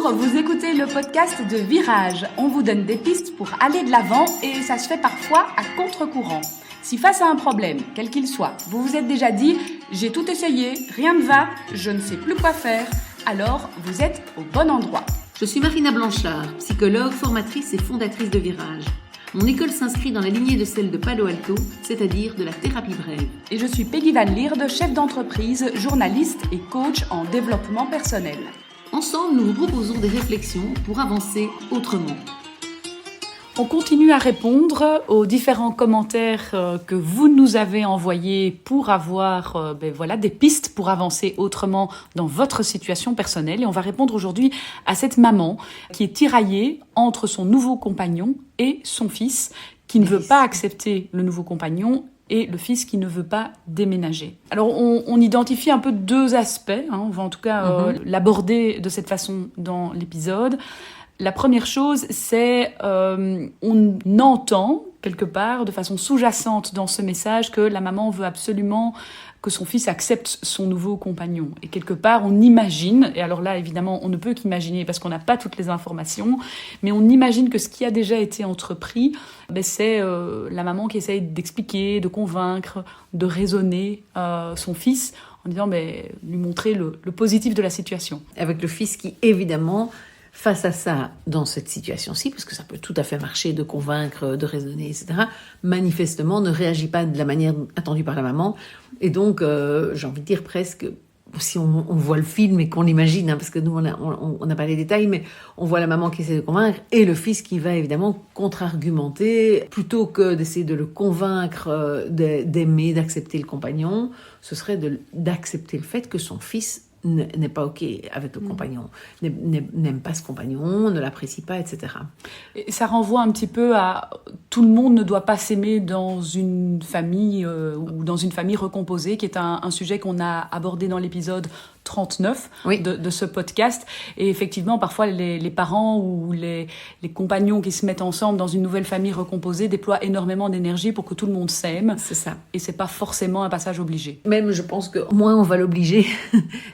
Bonjour, vous écoutez le podcast de Virage. On vous donne des pistes pour aller de l'avant et ça se fait parfois à contre-courant. Si face à un problème, quel qu'il soit, vous vous êtes déjà dit « j'ai tout essayé, rien ne va, je ne sais plus quoi faire », alors vous êtes au bon endroit. Je suis Marina Blanchard, psychologue, formatrice et fondatrice de Virage. Mon école s'inscrit dans la lignée de celle de Palo Alto, c'est-à-dire de la thérapie brève. Et je suis Peggy Van Lierde, chef d'entreprise, journaliste et coach en développement personnel. Ensemble, nous vous proposons des réflexions pour avancer autrement. On continue à répondre aux différents commentaires que vous nous avez envoyés pour avoir des pistes pour avancer autrement dans votre situation personnelle. Et on va répondre aujourd'hui à cette maman qui est tiraillée entre son nouveau compagnon et son fils qui ne veut pas accepter le nouveau compagnon et le fils qui ne veut pas déménager. Alors, on identifie un peu deux aspects. On va en tout cas l'aborder de cette façon dans l'épisode. La première chose, c'est on entend quelque part, de façon sous-jacente dans ce message, que la maman veut absolument que son fils accepte son nouveau compagnon. Et quelque part, on imagine, et alors là, évidemment, on ne peut qu'imaginer parce qu'on n'a pas toutes les informations, mais on imagine que ce qui a déjà été entrepris, c'est la maman qui essaye d'expliquer, de convaincre, de raisonner son fils en disant, lui montrer le positif de la situation. Avec le fils qui, évidemment, face à ça, dans cette situation-ci, parce que ça peut tout à fait marcher de convaincre, de raisonner, etc., manifestement ne réagit pas de la manière attendue par la maman. Et donc, j'ai envie de dire presque, si on voit le film et qu'on l'imagine, parce que nous, on n'a pas les détails, mais on voit la maman qui essaie de convaincre et le fils qui va évidemment contre-argumenter. Plutôt que d'essayer de le convaincre d'aimer, d'accepter le compagnon, ce serait d'accepter le fait que son fils n'est pas OK avec le compagnon, n'aime pas ce compagnon, ne l'apprécie pas, etc. Et ça renvoie un petit peu à tout le monde ne doit pas s'aimer dans une famille ou dans une famille recomposée, qui est un sujet qu'on a abordé dans l'épisode 39 de ce podcast. Et effectivement, parfois, les parents ou les compagnons qui se mettent ensemble dans une nouvelle famille recomposée déploient énormément d'énergie pour que tout le monde s'aime. C'est ça. Et c'est pas forcément un passage obligé. Même, je pense que moins on va l'obliger,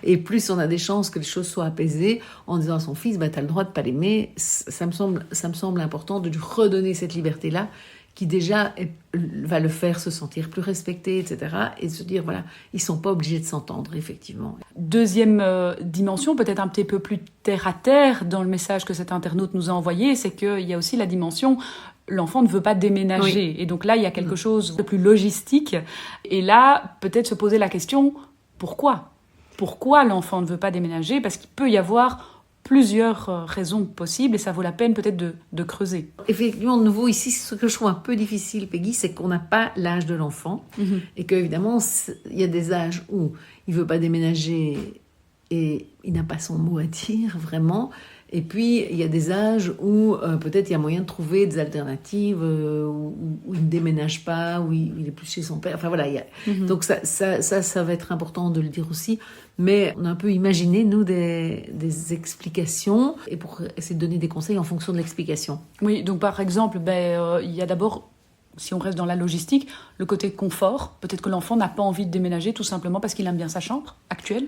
et plus on a des chances que les choses soient apaisées, en disant à son fils, t'as le droit de pas l'aimer. Ça me semble important de lui redonner cette liberté-là, qui déjà va le faire se sentir plus respecté, etc. Et se dire, voilà, ils sont pas obligés de s'entendre, effectivement. Deuxième dimension, peut-être un petit peu plus terre-à-terre dans le message que cet internaute nous a envoyé, c'est qu'il y a aussi la dimension l'enfant ne veut pas déménager. Oui. Et donc là, il y a quelque chose de plus logistique. Et là, peut-être se poser la question, pourquoi ? Pourquoi l'enfant ne veut pas déménager ? Parce qu'il peut y avoir plusieurs raisons possibles et ça vaut la peine peut-être de creuser. Effectivement, de nouveau, ici, ce que je trouve un peu difficile, Peggy, c'est qu'on n'a pas l'âge de l'enfant et qu'évidemment, il y a des âges où il ne veut pas déménager et il n'a pas son mot à dire, vraiment. Et puis, il y a des âges où peut-être il y a moyen de trouver des alternatives, où il ne déménage pas, où il est plus chez son père. Enfin voilà, donc ça va être important de le dire aussi. Mais on a un peu imaginé, nous, des explications, et pour essayer de donner des conseils en fonction de l'explication. Oui, donc par exemple, il y a d'abord, si on reste dans la logistique, le côté confort. Peut-être que l'enfant n'a pas envie de déménager tout simplement parce qu'il aime bien sa chambre actuelle.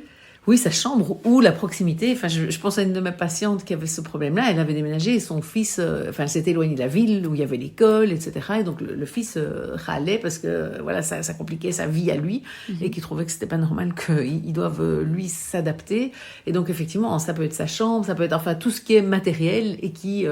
Oui, sa chambre ou la proximité. Enfin, je pense à une de mes patientes qui avait ce problème-là. Elle avait déménagé et son fils, elle s'était éloignée de la ville où il y avait l'école, etc. Et donc le fils râlait parce que voilà, ça compliquait sa vie à lui et qu'il trouvait que c'était pas normal qu'il doive lui s'adapter. Et donc effectivement, ça peut être sa chambre, ça peut être enfin tout ce qui est matériel et qui.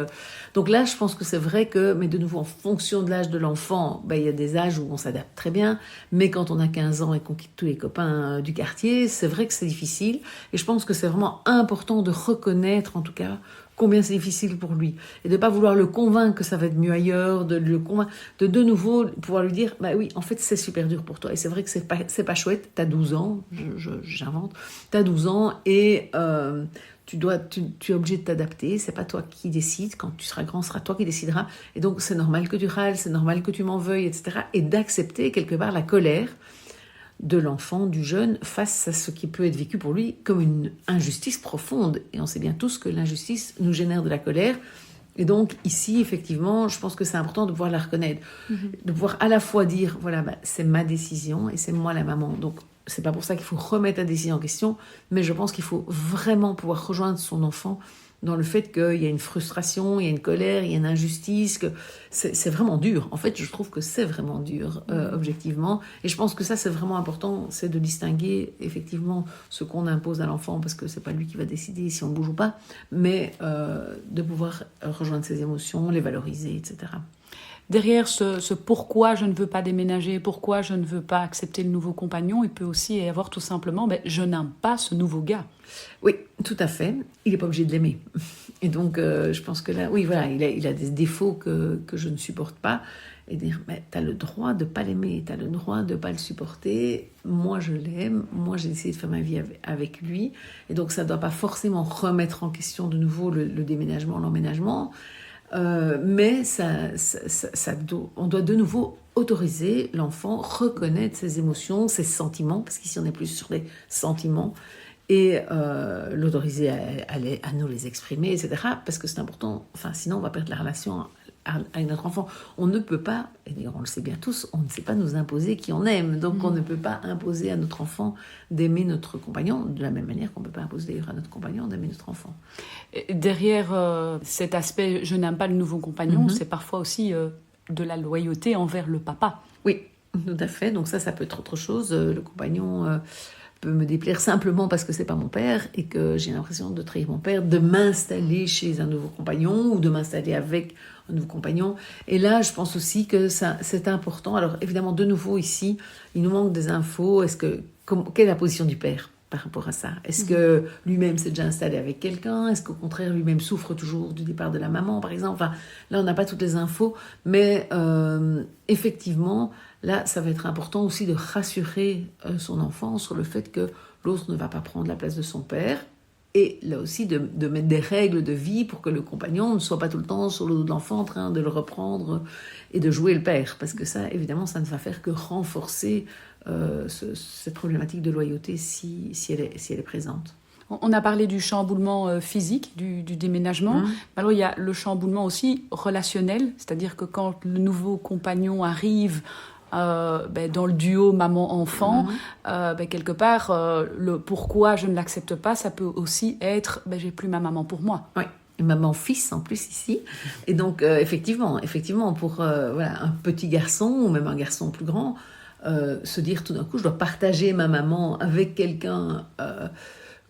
Donc là, je pense que c'est vrai que, mais de nouveau en fonction de l'âge de l'enfant, il y a des âges où on s'adapte très bien. Mais quand on a 15 ans et qu'on quitte tous les copains du quartier, c'est vrai que c'est difficile. Et je pense que c'est vraiment important de reconnaître, en tout cas, combien c'est difficile pour lui. Et de ne pas vouloir le convaincre que ça va être mieux ailleurs, de le convaincre, de nouveau pouvoir lui dire, oui, en fait, c'est super dur pour toi. Et c'est vrai que c'est pas chouette. T'as 12 ans, j'invente. T'as 12 ans et tu es obligé de t'adapter. C'est pas toi qui décides. Quand tu seras grand, ce sera toi qui décideras. Et donc, c'est normal que tu râles, c'est normal que tu m'en veuilles, etc. Et d'accepter quelque part la colère de l'enfant, du jeune, face à ce qui peut être vécu pour lui comme une injustice profonde. Et on sait bien tous que l'injustice nous génère de la colère. Et donc, ici, effectivement, je pense que c'est important de pouvoir la reconnaître. De pouvoir à la fois dire, voilà, c'est ma décision et c'est moi la maman. Donc, c'est pas pour ça qu'il faut remettre la décision en question, mais je pense qu'il faut vraiment pouvoir rejoindre son enfant dans le fait qu'il y a une frustration, il y a une colère, il y a une injustice, que c'est vraiment dur. En fait, je trouve que c'est vraiment dur, objectivement. Et je pense que ça, c'est vraiment important, c'est de distinguer effectivement ce qu'on impose à l'enfant, parce que c'est pas lui qui va décider si on bouge ou pas, mais de pouvoir rejoindre ses émotions, les valoriser, etc. Derrière ce pourquoi je ne veux pas déménager, pourquoi je ne veux pas accepter le nouveau compagnon, il peut aussi y avoir tout simplement, je n'aime pas ce nouveau gars. Oui, tout à fait. Il n'est pas obligé de l'aimer. Et donc, je pense que là, oui, voilà, il a des défauts que je ne supporte pas. Et dire, mais tu as le droit de ne pas l'aimer, tu as le droit de ne pas le supporter. Moi, je l'aime. Moi, j'ai décidé de faire ma vie avec lui. Et donc, ça ne doit pas forcément remettre en question de nouveau le déménagement, l'emménagement. Mais on doit de nouveau autoriser l'enfant, reconnaître ses émotions, ses sentiments, parce qu'ici on est plus sur les sentiments, et l'autoriser à nous les exprimer, etc. Parce que c'est important, sinon on va perdre la relation avec notre enfant. On ne peut pas, et d'ailleurs on le sait bien tous, on ne sait pas nous imposer qui on aime, donc on ne peut pas imposer à notre enfant d'aimer notre compagnon, de la même manière qu'on ne peut pas imposer d'ailleurs à notre compagnon d'aimer notre enfant. Et derrière cet aspect « je n'aime pas le nouveau compagnon », c'est parfois aussi de la loyauté envers le papa. Oui, tout à fait, donc ça peut être autre chose. Le compagnon peut me déplaire simplement parce que c'est pas mon père et que j'ai l'impression de trahir mon père, de m'installer chez un nouveau compagnon ou de m'installer avec un nouveau compagnon. Et là, je pense aussi que c'est important. Alors évidemment, de nouveau ici, il nous manque des infos. Quelle est la position du père par rapport à ça? Est-ce que lui-même s'est déjà installé avec quelqu'un? Est-ce qu'au contraire, lui-même souffre toujours du départ de la maman, par exemple? Là, on n'a pas toutes les infos, mais effectivement, là, ça va être important aussi de rassurer son enfant sur le fait que l'autre ne va pas prendre la place de son père. Et là aussi, de mettre des règles de vie pour que le compagnon ne soit pas tout le temps sur le dos de l'enfant en train de le reprendre et de jouer le père. Parce que ça, évidemment, ça ne va faire que renforcer cette problématique de loyauté si elle est présente. On a parlé du chamboulement physique, du déménagement. Alors, il y a le chamboulement aussi relationnel, c'est-à-dire que quand le nouveau compagnon arrive dans le duo maman-enfant, quelque part, le pourquoi je ne l'accepte pas, ça peut aussi être j'ai plus ma maman pour moi. Oui. Maman-fils en plus ici. Et donc, effectivement, pour un petit garçon ou même un garçon plus grand, se dire tout d'un coup, je dois partager ma maman avec quelqu'un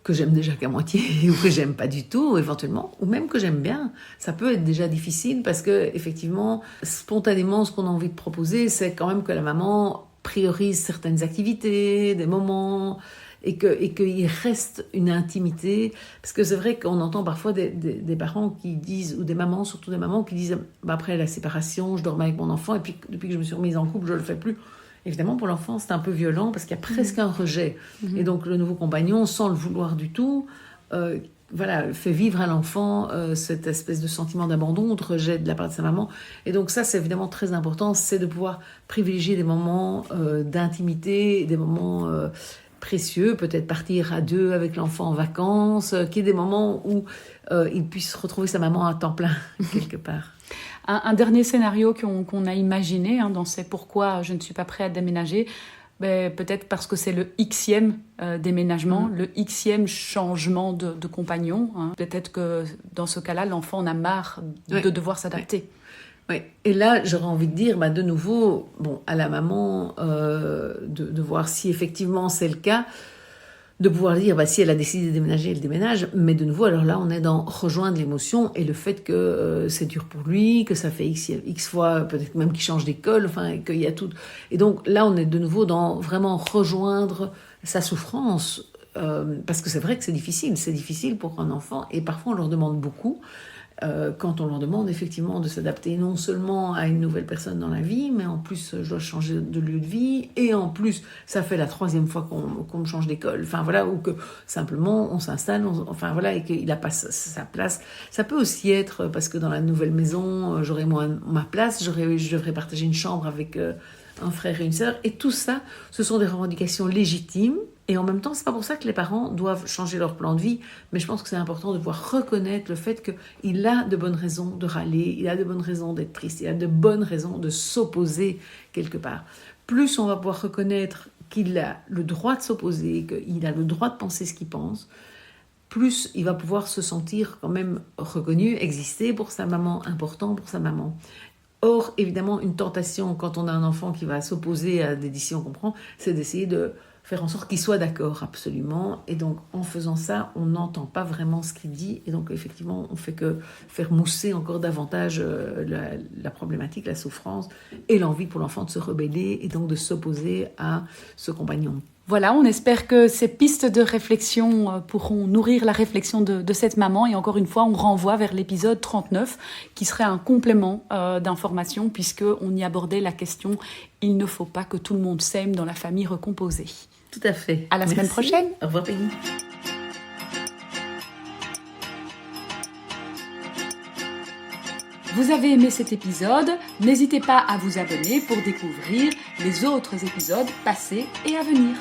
que j'aime déjà qu'à moitié ou que j'aime pas du tout, éventuellement, ou même que j'aime bien, ça peut être déjà difficile parce que effectivement, spontanément, ce qu'on a envie de proposer, c'est quand même que la maman priorise certaines activités, des moments, et qu'il reste une intimité, parce que c'est vrai qu'on entend parfois des parents qui disent, ou des mamans, surtout des mamans, qui disent après la séparation, je dormais avec mon enfant, et puis depuis que je me suis remise en couple, je le fais plus. Évidemment, pour l'enfant, c'est un peu violent parce qu'il y a presque un rejet. Et donc, le nouveau compagnon, sans le vouloir du tout, fait vivre à l'enfant cette espèce de sentiment d'abandon, de rejet de la part de sa maman. Et donc, ça, c'est évidemment très important, c'est de pouvoir privilégier des moments d'intimité, des moments précieux, peut-être partir à deux avec l'enfant en vacances, qu'il y ait des moments où il puisse retrouver sa maman à temps plein, quelque part. Un dernier scénario qu'on a imaginé dans C'est pourquoi je ne suis pas prêt à déménager, peut-être parce que c'est le Xème déménagement, le Xème changement de compagnon. Peut-être que dans ce cas-là, l'enfant en a marre de devoir s'adapter. Oui. Et là, j'aurais envie de dire, de nouveau, à la maman, de voir si effectivement c'est le cas, de pouvoir dire, si elle a décidé de déménager, elle déménage. Mais de nouveau, alors là, on est dans rejoindre l'émotion et le fait que c'est dur pour lui, que ça fait X fois, peut-être même qu'il change d'école, qu'il y a tout. Et donc là, on est de nouveau dans vraiment rejoindre sa souffrance. Parce que c'est vrai que c'est difficile pour un enfant et parfois on leur demande beaucoup. Quand on leur demande effectivement de s'adapter non seulement à une nouvelle personne dans la vie, mais en plus je dois changer de lieu de vie, et en plus ça fait la 3e fois qu'on me change d'école, ou que simplement on s'installe, et qu'il n'a pas sa place. Ça peut aussi être parce que dans la nouvelle maison, j'aurai moins ma place, je devrais partager une chambre avec un frère et une sœur, et tout ça, ce sont des revendications légitimes. Et en même temps, c'est pas pour ça que les parents doivent changer leur plan de vie, mais je pense que c'est important de pouvoir reconnaître le fait qu'il a de bonnes raisons de râler, il a de bonnes raisons d'être triste, il a de bonnes raisons de s'opposer quelque part. Plus on va pouvoir reconnaître qu'il a le droit de s'opposer, qu'il a le droit de penser ce qu'il pense, plus il va pouvoir se sentir quand même reconnu, exister pour sa maman, important pour sa maman. Or, évidemment, une tentation quand on a un enfant qui va s'opposer à des décisions qu'on prend, c'est d'essayer de faire en sorte qu'il soit d'accord absolument. Et donc, en faisant ça, on n'entend pas vraiment ce qu'il dit. Et donc, effectivement, on fait que faire mousser encore davantage la problématique, la souffrance et l'envie pour l'enfant de se rebeller et donc de s'opposer à ce compagnon. Voilà, on espère que ces pistes de réflexion pourront nourrir la réflexion de cette maman. Et encore une fois, on renvoie vers l'épisode 39, qui serait un complément d'information, puisqu'on y abordait la question « Il ne faut pas que tout le monde s'aime dans la famille recomposée ». Tout à fait. À la semaine prochaine. Au revoir, Peggy. Vous avez aimé cet épisode? N'hésitez pas à vous abonner pour découvrir les autres épisodes passés et à venir.